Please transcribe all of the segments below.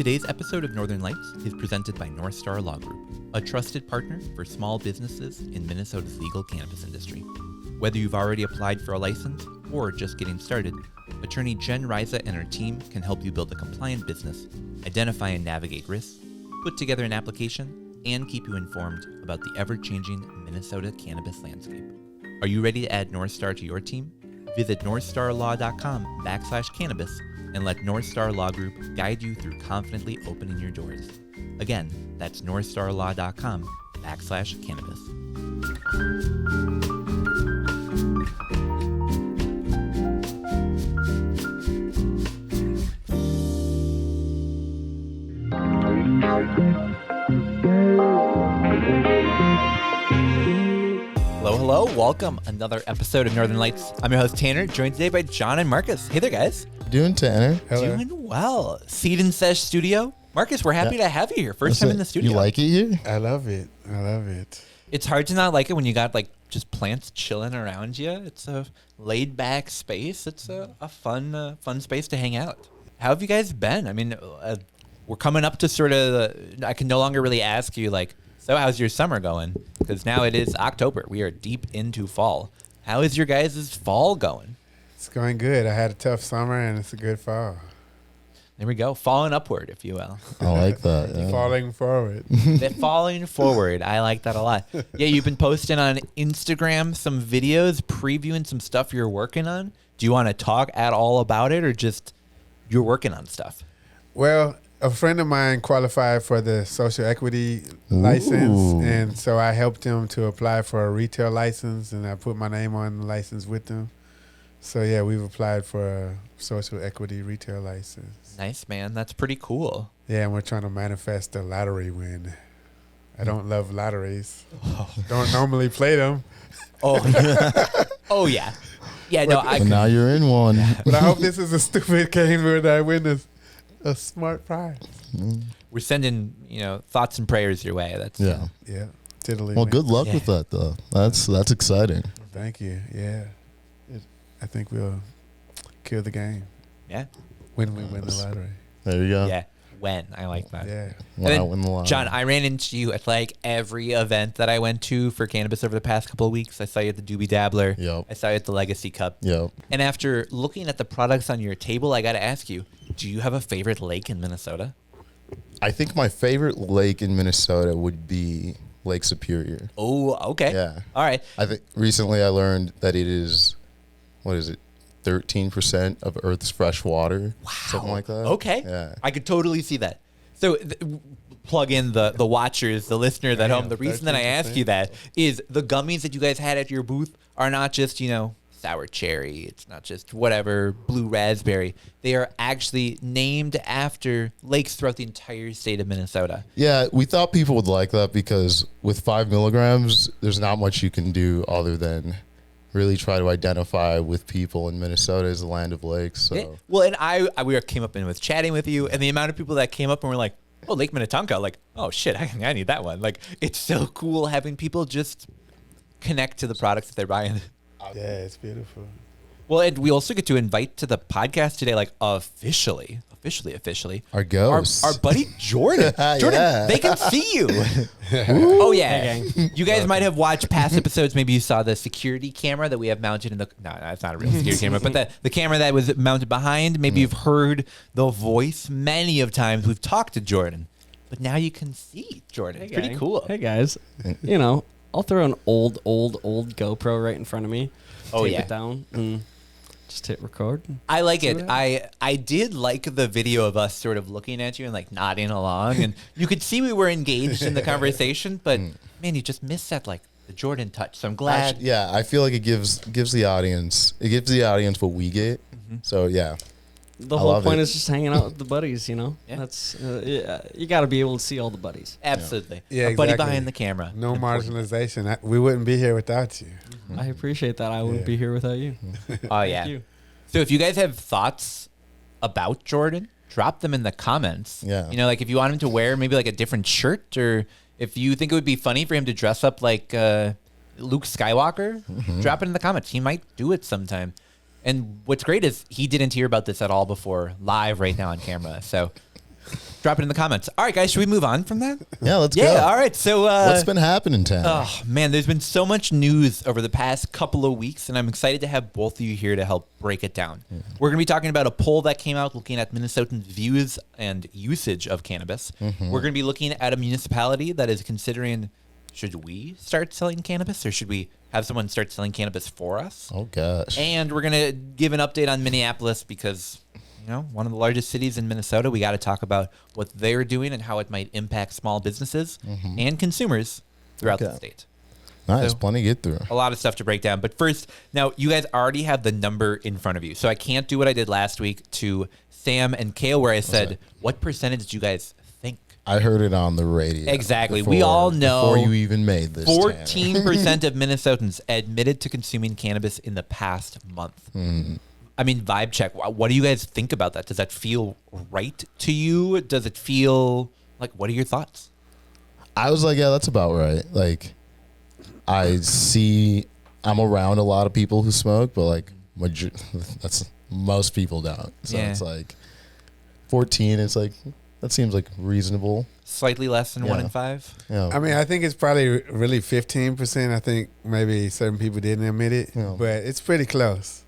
Today's episode of Northern Lights is presented by North Star Law Group, a trusted partner for small businesses in Minnesota's legal cannabis industry. Whether you've already applied for a license or just getting started, attorney Jen Riza and her team can help you build a compliant business, identify and navigate risks, put together an application, and keep you informed about the ever-changing Minnesota cannabis landscape. Are you ready to add North Star to your team? Visit northstarlaw.com/cannabis and let North Star Law Group guide you through confidently opening your doors. Again, that's northstarlaw.com/cannabis. Hello. Welcome. Another episode of Northern Lights. I'm your host, Tanner, joined today by John and Marcus. Hey there, guys. Doing, Tanner? Hello. Doing well. Seed and Sesh Studio. Marcus, we're happy to have you here. First time in the studio. You like it here? I love it. It's hard to not like it when you got just plants chilling around you. It's a laid back space. It's a fun space to hang out. How have you guys been? I mean, we're coming up to sort of, I can no longer really ask you so how's your summer going? Because now it is October. We are deep into fall. How is your guys' fall going? It's going good. I had a tough summer, and it's a good fall. There we go. Falling upward, if you will. I like that. Yeah. Falling forward. Falling forward. I like that a lot. Yeah, you've been posting on Instagram some videos, previewing some stuff you're working on. Do you want to talk at all about it, or just you're working on stuff? Well, a friend of mine qualified for the social equity license, and so I helped him to apply for a retail license, and I put my name on the license with him. So, yeah, we've applied for a social equity retail license. Nice, man. That's pretty cool. Yeah, and we're trying to manifest a lottery win. I don't love lotteries. Don't normally play them. Oh, yeah. Yeah, no, but now you're in one. But I hope this is a stupid game where I win a smart prize. We're sending, thoughts and prayers your way. That's yeah. Tiddly. Well, good luck with that, though. That's exciting. Thank you. Yeah. I think we'll kill the game. Yeah. When we win the lottery. There you go. Yeah. When. I like that. Yeah. When I win the lottery. John, I ran into you at every event that I went to for cannabis over the past couple of weeks. I saw you at the Dabbler. Yep. I saw you at the Legacy Cup. Yep. And after looking at the products on your table, I got to ask you, do you have a favorite lake in Minnesota? I think my favorite lake in Minnesota would be Lake Superior. Oh, okay. Yeah. All right. I think recently I learned that it is, 13% of Earth's fresh water. Wow. Something like that. Okay. Yeah. I could totally see that. So plug in the watchers, the listeners at home. The reason that I ask you that is the gummies that you guys had at your booth are not just, sour cherry. It's not just whatever, blue raspberry. They are actually named after lakes throughout the entire state of Minnesota. Yeah, we thought people would like that because with 5 milligrams, there's not much you can do other than really try to identify with people in Minnesota as a land of lakes. So. Yeah. Well, and I came up and was chatting with you, and the amount of people that came up and were like, oh, Lake Minnetonka, oh shit, I need that one. It's so cool having people just connect to the products that they're buying. Yeah, it's beautiful. Well, and we also get to invite to the podcast today, officially. Our ghost. Our buddy Jordan. Jordan, yeah. They can see you. Oh, yeah. Hey, you guys might have watched past episodes. Maybe you saw the security camera that we have mounted in the... No, it's not a real security camera, but the camera that was mounted behind. Maybe you've heard the voice many of times. We've talked to Jordan, but now you can see Jordan. Hey, pretty cool. Hey, guys. I'll throw an old GoPro right in front of me. Tape it down and just hit record. I like it. I did like the video of us sort of looking at you and nodding along, and you could see we were engaged in the conversation, but man, you just missed that the Jordan touch. So I'm glad. Actually, yeah, I feel like it gives the audience what we get. Mm-hmm. So yeah. The whole point is just hanging out with the buddies, Yeah. That's you got to be able to see all the buddies. Absolutely. Yeah, a buddy behind the camera. No marginalization. We wouldn't be here without you. Mm-hmm. I appreciate that. I wouldn't be here without you. Oh, yeah. You. So if you guys have thoughts about Jordan, drop them in the comments. Yeah. If you want him to wear maybe a different shirt, or if you think it would be funny for him to dress up like Luke Skywalker, drop it in the comments. He might do it sometime. And what's great is he didn't hear about this at all before live right now on camera. So Drop it in the comments. All right, guys, should we move on from that? Yeah, let's go. Yeah, all right. So What's been happening, Tanner? oh, man, there's been so much news over the past couple of weeks, and I'm excited to have both of you here to help break it down. We're going to be talking about a poll that came out looking at Minnesotans' views and usage of cannabis. We're going to be looking at a municipality that is considering, should we start selling cannabis, or should we have someone start selling cannabis for us? Oh, gosh. And we're going to give an update on Minneapolis because, one of the largest cities in Minnesota. We got to talk about what they're doing and how it might impact small businesses and consumers throughout the state. Nice. So, plenty to get through. A lot of stuff to break down. But first, now you guys already have the number in front of you. So I can't do what I did last week to Sam and Kale where I said, what percentage did you guys think? I heard it on the radio. Exactly. We all know. Before you even made this, 14% of Minnesotans admitted to consuming cannabis in the past month. I mean, vibe check. What do you guys think about that? Does that feel right to you? Does it feel like, what are your thoughts? I was like, yeah, that's about right. Like, I'm around a lot of people who smoke, but like, that's most people don't. So it's like 14. It's like, that seems like reasonable. Slightly less than 1 in 5? Yeah. I mean, I think it's probably really 15%. I think maybe certain people didn't admit it, but it's pretty close.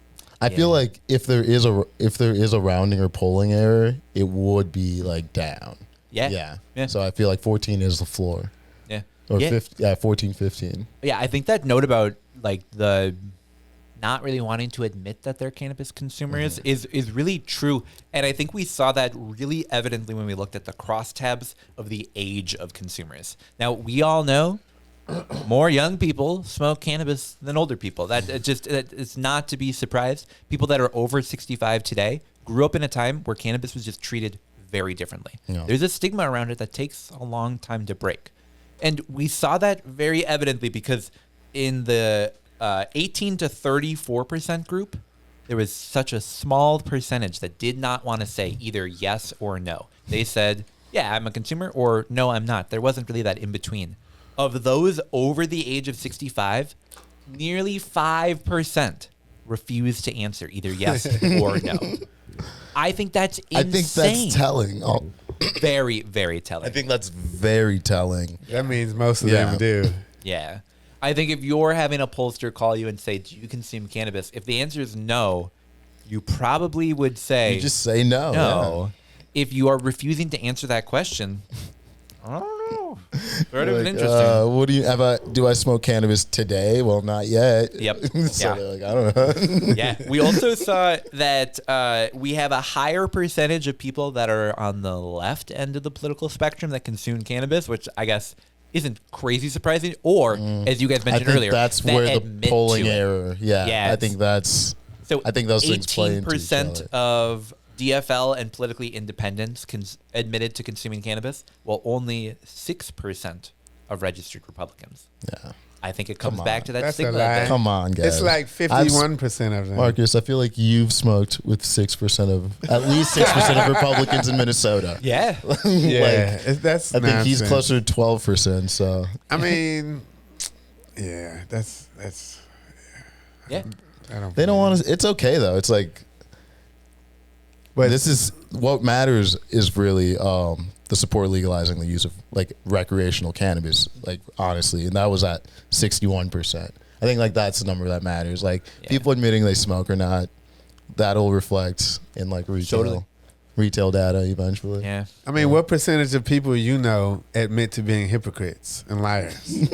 I feel like if there is a rounding or polling error, it would be like down. Yeah. So I feel like 14 is the floor. Yeah. Or 14, 15. Yeah, I think that note about like the not really wanting to admit that they're cannabis consumers is really true. And I think we saw that really evidently when we looked at the crosstabs of the age of consumers. Now, we all know more young people smoke cannabis than older people. It's not to be surprised. People that are over 65 today grew up in a time where cannabis was just treated very differently. Yeah. There's a stigma around it that takes a long time to break. And we saw that very evidently because in the 18 to 34% group, there was such a small percentage that did not want to say either yes or no. They said, yeah, I'm a consumer, or no, I'm not. There wasn't really that in between. Of those over the age of 65, nearly 5% refused to answer either yes or no. I think that's insane. I think that's telling. Very, very telling. I think that's very telling. That means most of them do. Yeah. I think if you're having a pollster call you and say, do you consume cannabis? If the answer is no, you probably would say... You just say no. No. Yeah. If you are refusing to answer that question... I don't know. Sort of interesting. What do I smoke cannabis today? Well, not yet. Yep. So they're like, I don't know. Yeah. We also saw that we have a higher percentage of people that are on the left end of the political spectrum that consume cannabis, which I guess isn't crazy surprising. Or, as you guys mentioned earlier, that's where the polling error. Yeah. I think that's. So I think those things play into each other. 18% of DFL and politically independents admitted to consuming cannabis, while only 6% of registered Republicans. Yeah. I think it comes back to that That's stigma. a lie. Come on, guys. It's like 51% of them. Marcus, I feel like you've smoked with 6% of, at least 6% of Republicans in Minnesota. Yeah. Yeah. I think he's closer to 12%, so. I mean, yeah, that's. Yeah. They don't want to, it's okay though. It's like, but this is what matters is really the support legalizing the use of like recreational cannabis, like honestly, and that was at 61%. I think like that's the number that matters. Like people admitting they smoke or not, that'll reflect in like retail data eventually. Yeah. I mean, what percentage of people admit to being hypocrites and liars?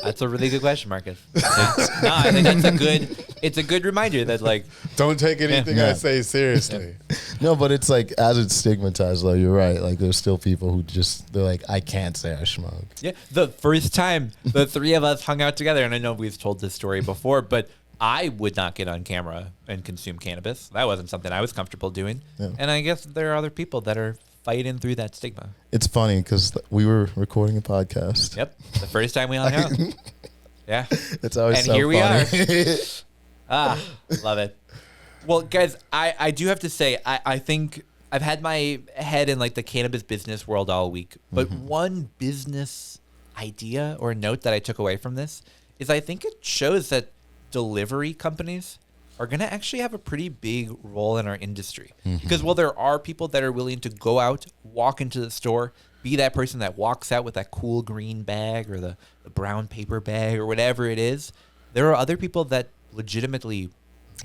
That's a really good question, Marcus. I think it's a good reminder that like don't take anything I say seriously. No, but it's like as it's stigmatized though, you're right. Like there's still people who they're like, I can't say I smoke. Yeah. The first time the three of us hung out together, and I know we've told this story before, but I would not get on camera and consume cannabis. That wasn't something I was comfortable doing. Yeah. And I guess there are other people that are fighting through that stigma. It's funny because we were recording a podcast. Yep. The first time we hung out. Yeah. It's always and so here funny. We are. Love it. Well, guys, I do have to say, I think I've had my head in like the cannabis business world all week, but one business idea or note that I took away from this is I think it shows that delivery companies are going to actually have a pretty big role in our industry. Because while there are people that are willing to go out, walk into the store, be that person that walks out with that cool green bag or the brown paper bag or whatever it is, there are other people that legitimately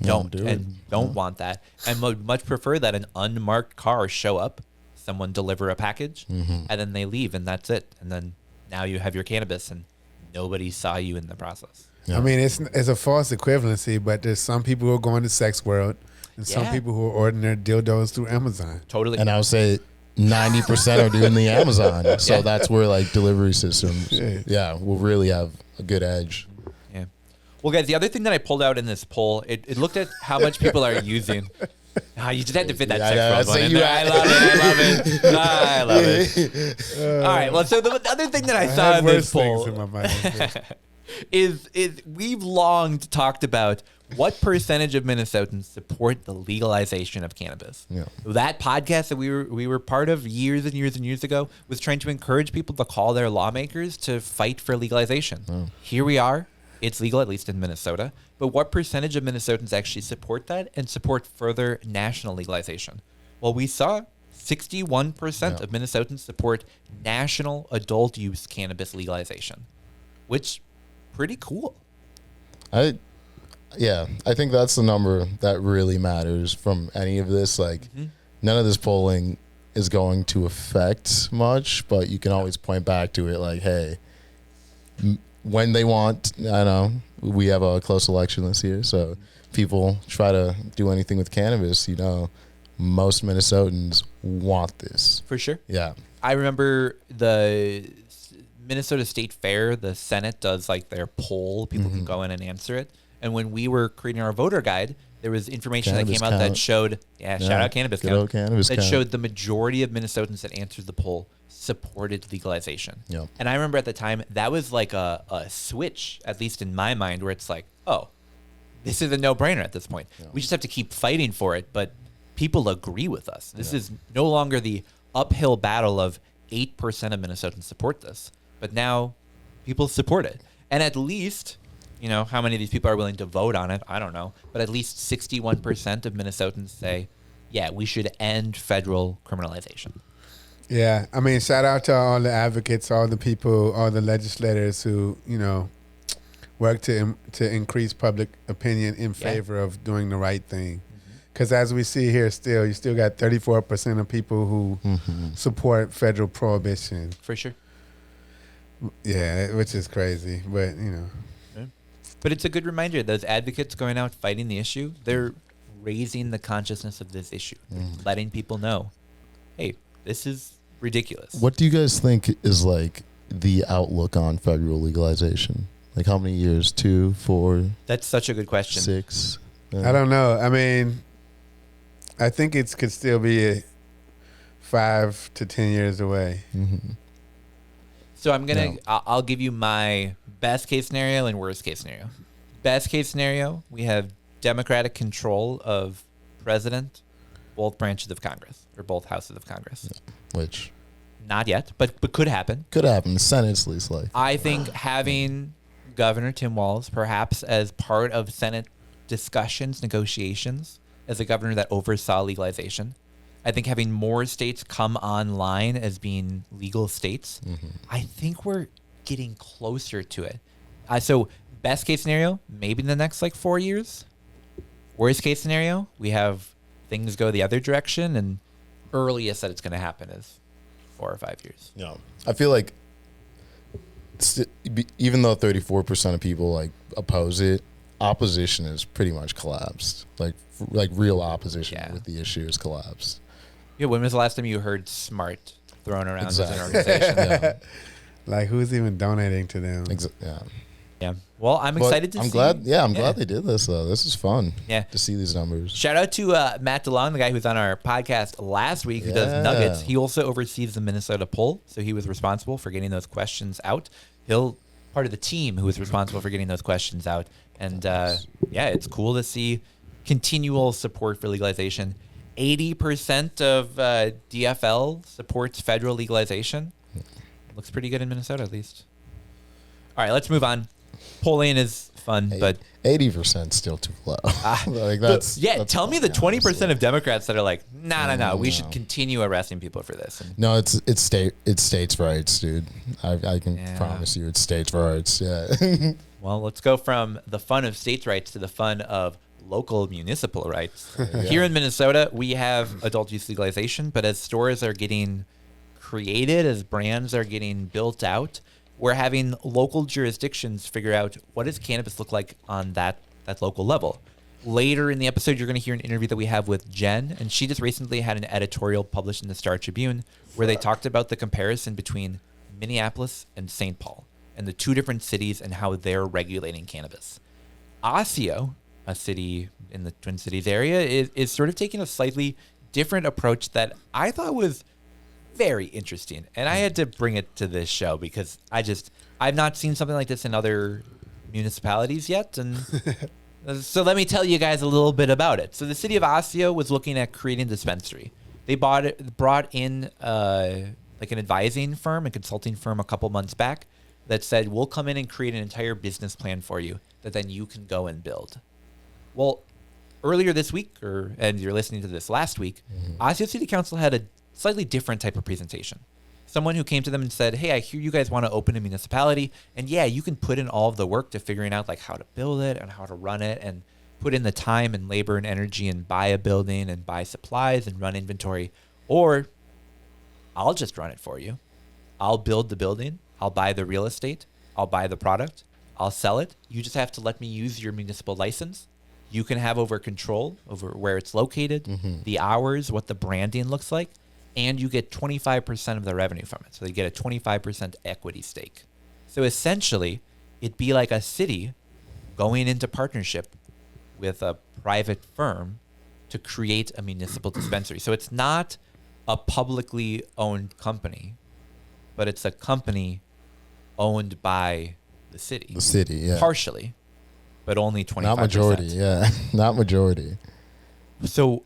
don't want that and would much prefer that an unmarked car show up, someone deliver a package, and then they leave, and that's it. And then now you have your cannabis and nobody saw you in the process. I mean, it's a false equivalency, but there's some people who are going to sex world and some people who are ordering their dildos through Amazon. Totally. And I would say 90% are doing the Amazon. So that's where like delivery systems, will really have a good edge. Yeah. Well, guys, the other thing that I pulled out in this poll, it looked at how much people are using. You just had to fit that sex world one in there. I love it. All right. Well, so the other thing that I saw in this poll in my mind. is we've long talked about what percentage of Minnesotans support the legalization of cannabis. Yeah. That podcast that we were part of years and years and years ago was trying to encourage people to call their lawmakers to fight for legalization. Oh. Here we are. It's legal, at least in Minnesota. But what percentage of Minnesotans actually support that and support further national legalization? Well, we saw 61% of Minnesotans support national adult use cannabis legalization, which pretty cool. I think that's the number that really matters from any of this. Like, none of this polling is going to affect much, but you can always point back to it like, hey, when they want, I know we have a close election this year, so people try to do anything with cannabis, most Minnesotans want this. For sure. Yeah. I remember the Minnesota State Fair, the Senate does like their poll. People can go in and answer it. And when we were creating our voter guide, there was information that came out that showed, shout out Cannabis Count, that showed the majority of Minnesotans that answered the poll supported legalization. Yep. And I remember at the time, that was like a switch, at least in my mind, where it's like, oh, this is a no-brainer at this point. Yeah. We just have to keep fighting for it, but people agree with us. This is no longer the uphill battle of 8% of Minnesotans support this, but now people support it. And at least, how many of these people are willing to vote on it, I don't know, but at least 61% of Minnesotans say, yeah, we should end federal criminalization. Yeah, I mean, shout out to all the advocates, all the people, all the legislators who, work to increase public opinion in favor of doing the right thing. Because as we see here you still got 34% of people who support federal prohibition. For sure. Yeah, which is crazy, but, But it's a good reminder, those advocates going out fighting the issue, they're raising the consciousness of this issue, letting people know, hey, this is ridiculous. What do you guys think is like the outlook on federal legalization? Like how many years? 2, 4? That's such a good question. 6? I don't know. I mean, I think it could still be 5 to 10 years away. So I'll give you my best case scenario and worst case scenario. Best case scenario, we have Democratic control of president, both branches of Congress, or both houses of Congress. Which? Not yet, but could happen. Could happen. The Senate's least likely. I think having Governor Tim Walz, perhaps as part of Senate discussions, negotiations, as a governor that oversaw legalization, I think having more states come online as being legal states, I think we're getting closer to it. So best case scenario, maybe in the next 4 years. Worst case scenario, we have things go the other direction, and earliest that it's going to happen is 4 or 5 years. Yeah, I feel like even though 34% of people oppose it, opposition has pretty much collapsed. Like real opposition with the issue has collapsed. Yeah, when was the last time you heard SMART thrown around as an organization? Like, who's even donating to them? Yeah. Well, I'm excited to see. I'm glad they did this, though. This is fun. Yeah. To see these numbers. Shout out to Matt DeLong, the guy who was on our podcast last week, who does Nuggets. He also oversees the Minnesota poll, so he was responsible for getting those questions out. Part of the team who was responsible for getting those questions out. And, it's cool to see continual support for legalization. 80% of DFL supports federal legalization. Looks pretty good in Minnesota, at least. All right, let's move on. Polling is fun, but 80% still too low. Like that's tell me the 20% honestly. of Democrats that are like, no, we should continue arresting people for this. And No, it's states' rights, dude. I can promise you, it's states' rights. Yeah. well, let's go from the fun of states' rights to the fun of local municipal rights. Here in Minnesota, we have adult use legalization, but as stores are getting created, as brands are getting built out, we're having local jurisdictions figure out what does cannabis look like on that local level. Later in the episode, you're going to hear an interview that we have with Jen, and she just recently had an editorial published in the Star Tribune where they talked about the comparison between Minneapolis and St. Paul and the two different cities and how they're regulating cannabis. Osseo, a city in the Twin Cities area, is sort of taking a slightly different approach that I thought was very interesting. And I had to bring it to this show because I've not seen something like this in other municipalities yet. And so let me tell you guys a little bit about it. So the city of Osseo was looking at creating a dispensary. They brought in like an advising firm, a consulting firm a couple months back that said, we'll come in and create an entire business plan for you that then you can go and build. Well, earlier this week, and you're listening to this last week, Osseo City Council had a slightly different type of presentation. Someone who came to them and said, hey, I hear you guys want to open a municipality, and yeah, you can put in all of the work to figuring out like how to build it and how to run it and put in the time and labor and energy and buy a building and buy supplies and run inventory, or I'll just run it for you. I'll build the building. I'll buy the real estate. I'll buy the product. I'll sell it. You just have to let me use your municipal license. You can have control over where it's located, the hours, what the branding looks like, and you get 25% of the revenue from it. So they get a 25% equity stake. So essentially, it'd be like a city going into partnership with a private firm to create a municipal dispensary. So it's not a publicly owned company, but it's a company owned by the city. The city, yeah. Partially, but only 25%. Not majority, yeah. Not majority. So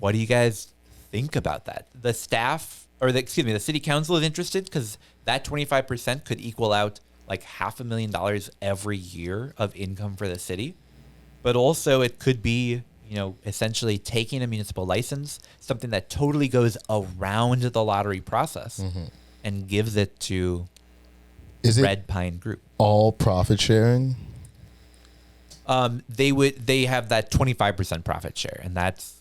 what do you guys think about that? The city council is interested because that 25% could equal out like $500,000 every year of income for the city. But also it could be, essentially taking a municipal license, something that totally goes around the lottery process and gives it to Red Pine Group. All profit sharing? They have that 25% profit share, and that's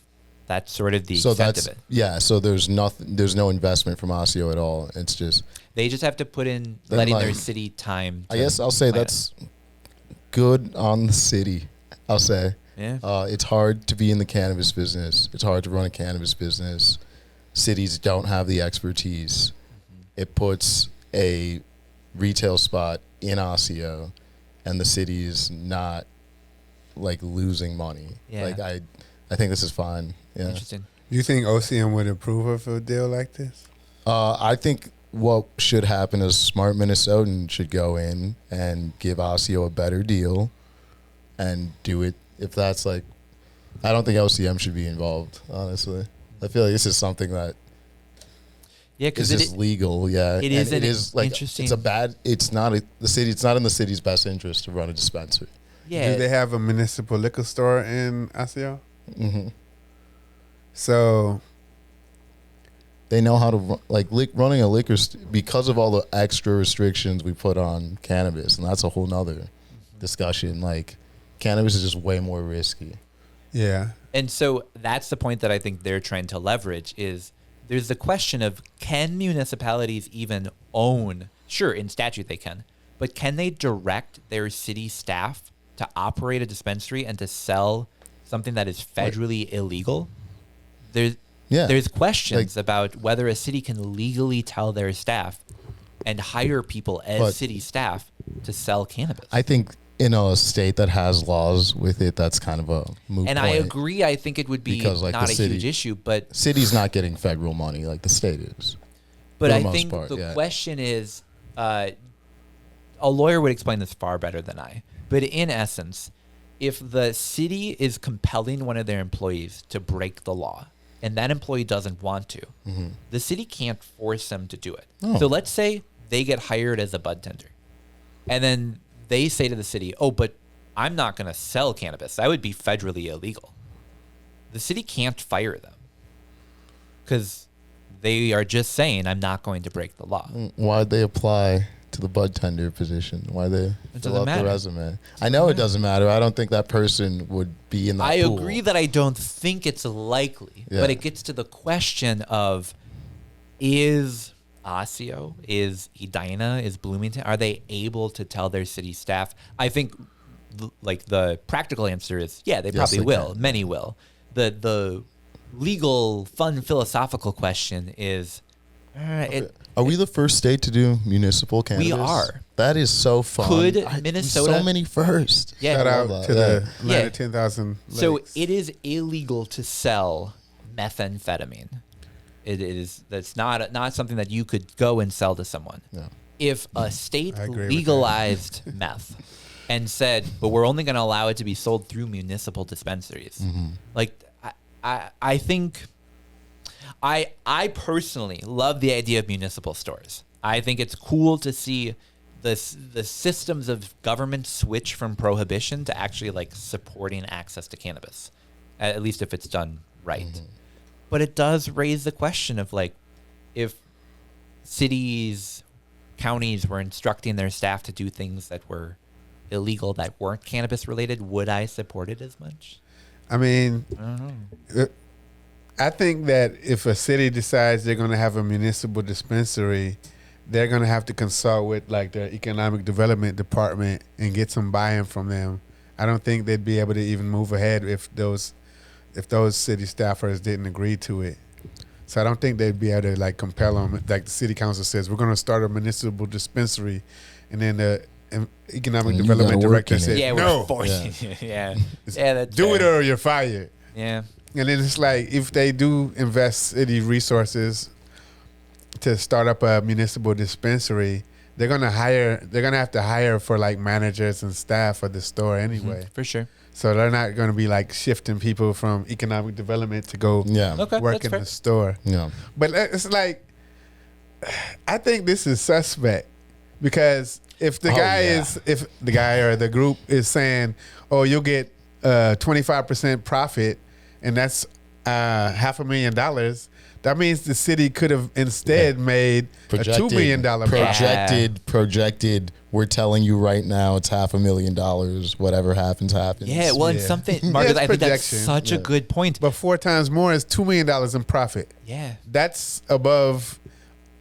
sort of the extent of it. Yeah, so there's no investment from Osseo at all. It's just they just have to put in letting their city time. I guess I'll say that's good on the city. I'll say. Yeah. It's hard to be in the cannabis business. It's hard to run a cannabis business. Cities don't have the expertise. It puts a retail spot in Osseo, and the city is not like losing money. Yeah. Like I think this is fine. Yeah. Interesting. You think OCM would approve of a deal like this? I think what should happen is smart Minnesotan should go in and give Osseo a better deal and do it. If that's like, I don't think LCM should be involved, honestly. I feel like this is something that because is just legal. Yeah. It is. It is like, interesting. it's not in the city's best interest to run a dispensary. Yeah. Do they have a municipal liquor store in Osseo? Mm-hmm. So they know how to running a liquor because of all the extra restrictions we put on cannabis, and that's a whole nother discussion. Like, cannabis is just way more risky. Yeah. And so that's the point that I think they're trying to leverage is there's the question of can municipalities even own, sure, in statute they can, but can they direct their city staff to operate a dispensary and to sell something that is federally illegal? There's questions about whether a city can legally tell their staff and hire people as city staff to sell cannabis. I think in a state that has laws with it, that's kind of a moot point. I agree. I think it would be because, like, not a huge issue, but city's not getting federal money like the state is. But I think the question is, a lawyer would explain this far better than I. But in essence, if the city is compelling one of their employees to break the law, and that employee doesn't want to, the city can't force them to do it. Oh. So let's say they get hired as a bud tender, and then they say to the city, "Oh, but I'm not going to sell cannabis. That would be federally illegal. The city can't fire them because they are just saying, I'm not going to break the law. Why'd they apply to the bud tender position? Why they fill out the resume? I know it doesn't matter. I don't think that person would be in that I pool. agree that I don't think it's likely, but it gets to the question of, is Osseo, is Edina, is Bloomington, are they able to tell their city staff? I think the practical answer is, yeah, they probably will. Can. Many will. The legal, fun, philosophical question is, are we the first state to do municipal cannabis? We are. That is so fun. Could Minnesota? So many first. Yeah. Shout out to the Atlanta 10,000 lakes. So it is illegal to sell methamphetamine. It is. That's not something that you could go and sell to someone. Yeah. If a state legalized meth and said, but we're only going to allow it to be sold through municipal dispensaries, I think. I personally love the idea of municipal stores. I think it's cool to see the systems of government switch from prohibition to actually like supporting access to cannabis, at least if it's done right. Mm-hmm. But it does raise the question of like, if cities, counties were instructing their staff to do things that were illegal that weren't cannabis related, would I support it as much? I mean, I don't know. I think that if a city decides they're going to have a municipal dispensary, they're going to have to consult with like their economic development department and get some buy-in from them. I don't think they'd be able to even move ahead if those city staffers didn't agree to it. So I don't think they'd be able to like compel them. Like the city council says, we're going to start a municipal dispensary, and then the economic development director said, "Yeah, no, we're forcing you." Yeah, that's do fair. it or you're fired. Yeah. And then it's like, if they do invest city resources to start up a municipal dispensary, they're gonna have to hire for like managers and staff for the store anyway. Mm-hmm, for sure. So they're not gonna be like shifting people from economic development to go work in the store. Yeah. But it's like, I think this is suspect, because if the guy or the group is saying, oh, you'll get 25% profit, and that's $500,000. That means the city could have instead made a $2 million projected. We're telling you right now it's $500,000. Whatever happens. Yeah, well, and something, Marcus, I think that's such a good point. But 4 times more is $2 million in profit. Yeah, that's above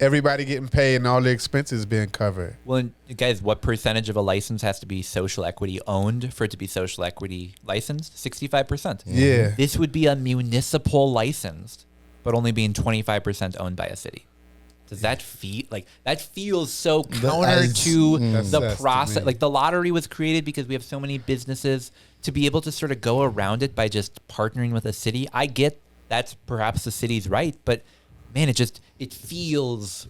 everybody getting paid and all the expenses being covered. Well, and guys, what percentage of a license has to be social equity owned for it to be social equity licensed? 65%. Yeah. This would be a municipal licensed, but only being 25% owned by a city. Does that feel like that feels so counter to the process? To like the lottery was created because we have so many businesses to be able to sort of go around it by just partnering with a city. I get that's perhaps the city's right, but man, it feels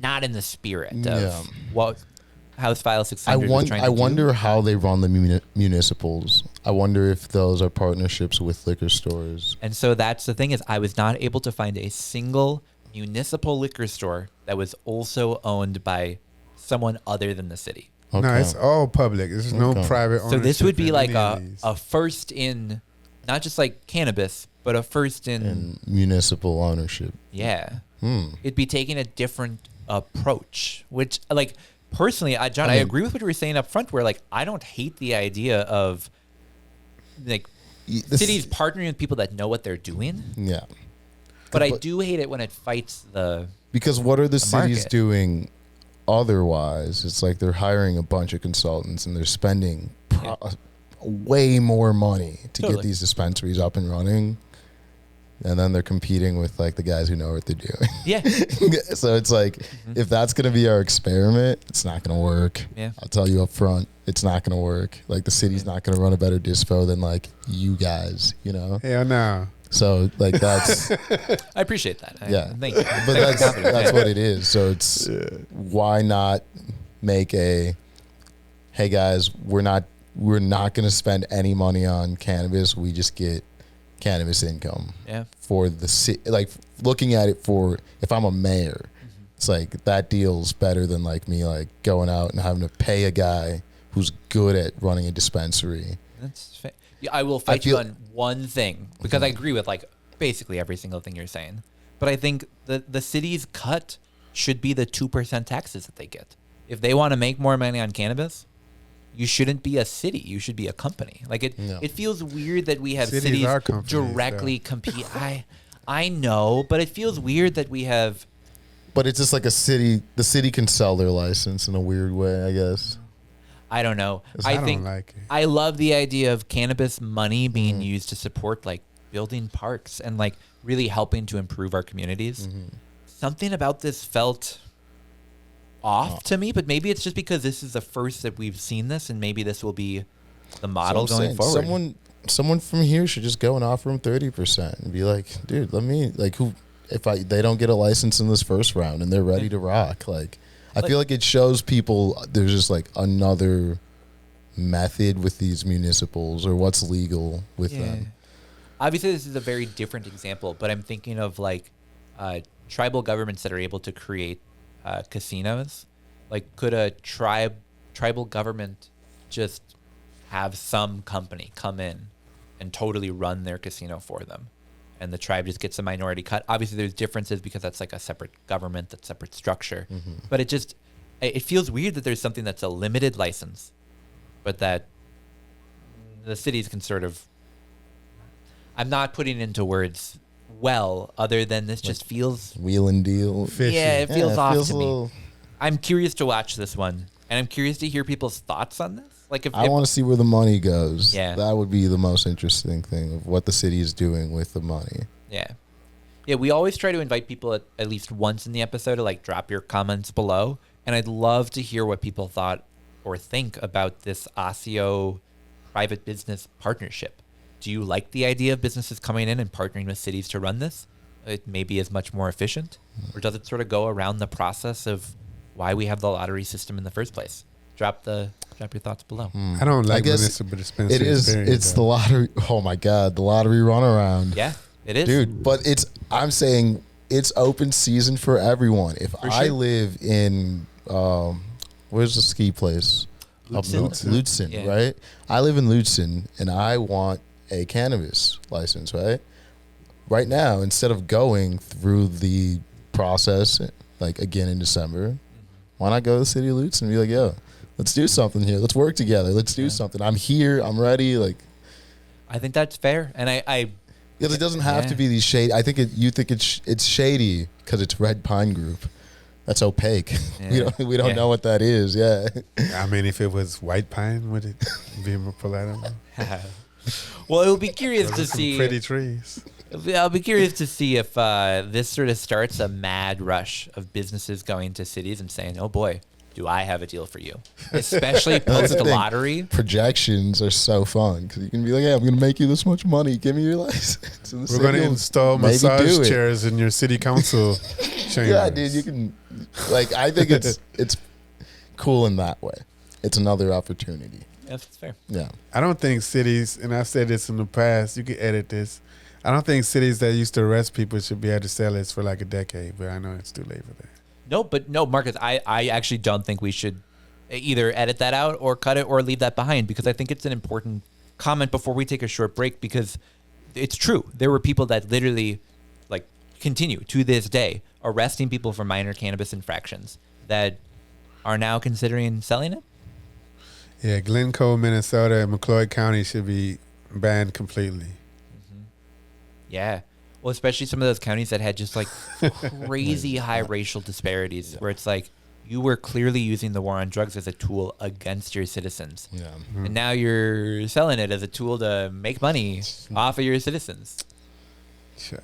not in the spirit of what House File 600 is trying to do. I wonder how they run the municipals. I wonder if those are partnerships with liquor stores. And so that's the thing, is I was not able to find a single municipal liquor store that was also owned by someone other than the city. Okay. No, it's all public. There's no private ownership. So this would be like a first in, not just like cannabis, but a first in municipal ownership. Yeah. It'd be taking a different approach, which like personally, John, I agree with what you were saying up front, where like, I don't hate the idea of like cities partnering with people that know what they're doing. Yeah. But I do hate it when it fights because what are the cities market doing otherwise? It's like they're hiring a bunch of consultants and they're spending way more money to get these dispensaries up and running. And then they're competing with like the guys who know what they're doing. Yeah. So it's like, if that's going to be our experiment, it's not going to work. Yeah. I'll tell you up front, it's not going to work. Like the city's not going to run a better dispo than like you guys, you know? Hell no. So like that's. I apprect that. Thank you. But that's what it is. So it's why not make hey guys, we're not going to spend any money on cannabis. We just get cannabis income for the city. Like looking at it for, if I'm a mayor, it's like that deal's better than like me like going out and having to pay a guy who's good at running a dispensary. That's yeah, I will fight you on one thing because I agree with like basically every single thing you're saying. But I think the city's cut should be the 2% taxes that they get. If they want to make more money on cannabis, you shouldn't be a city. You should be a company. Like it feels weird that we have cities directly compete. I know, but it feels weird that we have. But it's just like a city. The city can sell their license in a weird way, I guess. I don't know. I think like it. I love the idea of cannabis money being used to support like building parks and like really helping to improve our communities. Something about this felt off to me, but maybe it's just because this is the first that we've seen this, and maybe this will be the model going forward. Someone from here should just go and offer them 30% and be like, dude, let me like who if they don't get a license in this first round and they're ready to rock, like. I feel like it shows people there's just like another method with these municipals or what's legal with them. Obviously, this is a very different example, but I'm thinking of like tribal governments that are able to create casinos. Like, could a tribal government just have some company come in and totally run their casino for them? And the tribe just gets a minority cut. Obviously, there's differences because that's like a separate government, that's separate structure. But it feels weird that there's something that's a limited license, but that the cities can sort of. I'm not putting into words well, other than this just feels wheel and deal. Fishy. Yeah, it feels off to me. I'm curious to watch this one, and I'm curious to hear people's thoughts on this. Like, if I want to see where the money goes. Yeah, that would be the most interesting thing of what the city is doing with the money. Yeah. We always try to invite people at least once in the episode to like drop your comments below, and I'd love to hear what people thought or think about this Osseo private business partnership. Do you like the idea of businesses coming in and partnering with cities to run this? It maybe is much more efficient, or does it sort of go around the process of why we have the lottery system in the first place? Drop your thoughts below. I don't like municipal dispensary. It's the lottery. Oh my God, the lottery runaround. Yeah, it is, dude. But I'm saying it's open season for everyone. If I live in where's the ski place? Lutsen, right? I live in Lutsen, and I want a cannabis license, right? Right now, instead of going through the process like again in December, why not go to the city of Lutsen and be like, yo, let's do something here. Let's work together. Let's do something. I'm here. I'm ready. Like, I think that's fair, and because it doesn't have to be these shady. I think you think it's shady because it's Red Pine Group. That's opaque. Yeah. We don't know what that is. Yeah. I mean, if it was White Pine, would it be more palatable? Well, it would be curious to see pretty trees. I'll be curious to see if this sort of starts a mad rush of businesses going to cities and saying, "Oh boy, do I have a deal for you?" Especially post lottery. Projections are so fun because you can be like, "Hey, I'm going to make you this much money. Give me your license." We're going to install massage chairs in your city council chambers. Yeah, dude, you can. Like, I think it's cool in that way. It's another opportunity. Yes, it's fair. Yeah, I don't think cities, and I've said this in the past. You can edit this. I don't think cities that used to arrest people should be able to sell this for like a decade, but I know it's too late for that. No, Marcus, I actually don't think we should either edit that out or cut it or leave that behind, because I think it's an important comment before we take a short break, because it's true. There were people that literally like continue to this day arresting people for minor cannabis infractions that are now considering selling it. Yeah, Glencoe, Minnesota, and McCloy County should be banned completely. Yeah. Well, especially some of those counties that had just like crazy high racial disparities where it's like you were clearly using the war on drugs as a tool against your citizens. Yeah. And now you're selling it as a tool to make money off of your citizens. Sure.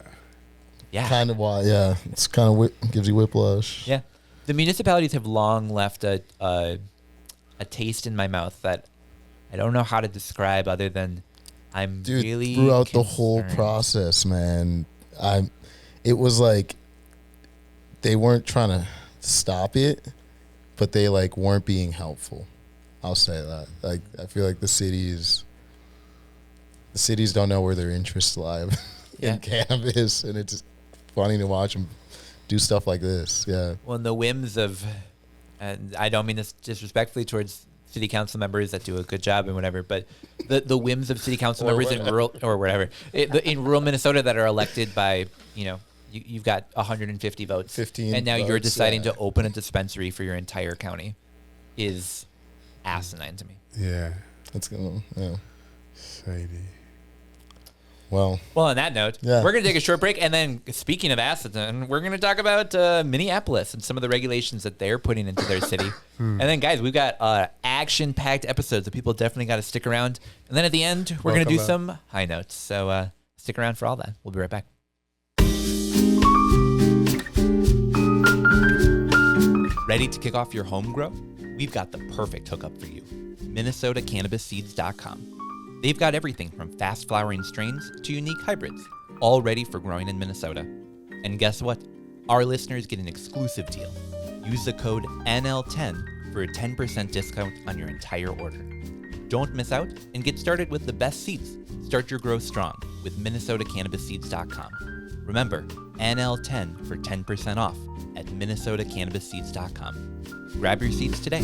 Yeah. Kind of why, yeah. It's kind of gives you whiplash. Yeah. The municipalities have long left a taste in my mouth that I don't know how to describe other than I'm really throughout concerned. The whole process, man. It was like they weren't trying to stop it, but they like weren't being helpful. I'll say that. Like, I feel like the cities don't know where their interests lie in cannabis, and it's funny to watch them do stuff like this. Yeah. Well, and the whims of, and I don't mean this disrespectfully towards city council members that do a good job and whatever, but the whims of city council Or members in whatever. rural or whatever in rural Minnesota that are elected by, you've got 150 votes, 15 and now you're votes, deciding yeah. to open a dispensary for your entire county is asinine to me. Yeah. It's gonna. Yeah. Shady. Well. Well, on that note, Yeah. we're going to take a short break. And then, speaking of acetone, we're going to talk about Minneapolis and some of the regulations that they're putting into their city. And then, guys, we've got action-packed episodes that people definitely got to stick around. And then at the end, we're going to do Buckle some high notes. So stick around for all that. We'll be right back. Ready to kick off your home grow? We've got the perfect hookup for you. MinnesotaCannabisSeeds.com. They've got everything from fast-flowering strains to unique hybrids, all ready for growing in Minnesota. And guess what? Our listeners get an exclusive deal. Use the code NL10 for a 10% discount on your entire order. Don't miss out and get started with the best seeds. Start your growth strong with MinnesotaCannabisSeeds.com. Remember, NL10 for 10% off at MinnesotaCannabisSeeds.com. Grab your seeds today.